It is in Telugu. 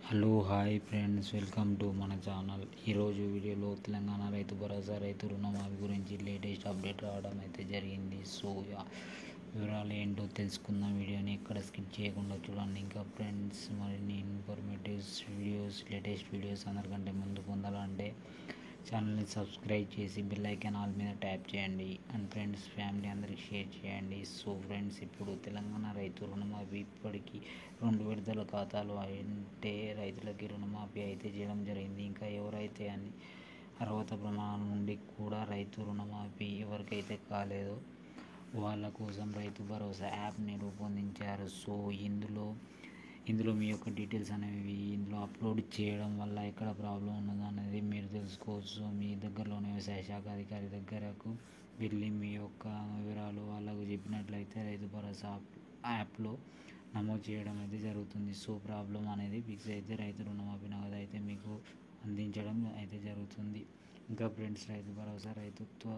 Hello hi friends, welcome to మన ఛానల్. ఈరోజు వీడియోలో తెలంగాణ రైతు భరోసా రైతు రుణమాఫీ గురించి లేటెస్ట్ అప్డేట్ రావడం అయితే జరిగింది. సో వివరాలు ఏంటో తెలుసుకుందాం. వీడియోని ఎక్కడ స్కిప్ చేయకుండా చూడండి. ఇంకా ఫ్రెండ్స్, మరిన్ని ఇన్ఫర్మేటివ్ వీడియోస్, లేటెస్ట్ వీడియోస్ అందరికంటే ముందు పొందాలంటే ఛానల్ని సబ్స్క్రైబ్ చేసి బెల్ ఐకాన్ ఆల్ మీద ట్యాప్ చేయండి. అండ్ ఫ్రెండ్స్, ఫ్యామిలీ అందరికి షేర్ చేయండి. సో ఫ్రెండ్స్, ఇప్పుడు తెలంగాణ రైతు రుణమాఫీ ఇప్పటికీ 2 విడతల ఖాతాలు అంటే రైతులకి రుణమాఫీ అయితే చేయడం జరిగింది. ఇంకా ఎవరైతే అర్హత ప్రమాణాల నుండి కూడా రైతు రుణమాఫీ ఎవరికైతే కాలేదో వాళ్ళ కోసం రైతు భరోసా యాప్ని రూపొందించారు. సో ఇందులో మీ యొక్క డీటెయిల్స్ అనేవి ఇందులో అప్లోడ్ చేయడం వల్ల ఎక్కడ ప్రాబ్లం ఉన్నదో అనేది మీరు తెలుసుకోవచ్చు. మీ దగ్గరలోని వ్యవసాయ శాఖ అధికారి దగ్గరకు వెళ్ళి మీ యొక్క వివరాలు వాళ్ళకు చెప్పినట్లయితే రైతు భరోసా యాప్లో నమోదు చేయడం అయితే జరుగుతుంది. సో ప్రాబ్లం అనేది ఫిక్స్ అయితే రైతు రుణమాఫీ నగదు అయితే మీకు అందించడం అయితే జరుగుతుంది. ఇంకా ఫ్రెండ్స్, రైతు భరోసా రైతుత్వ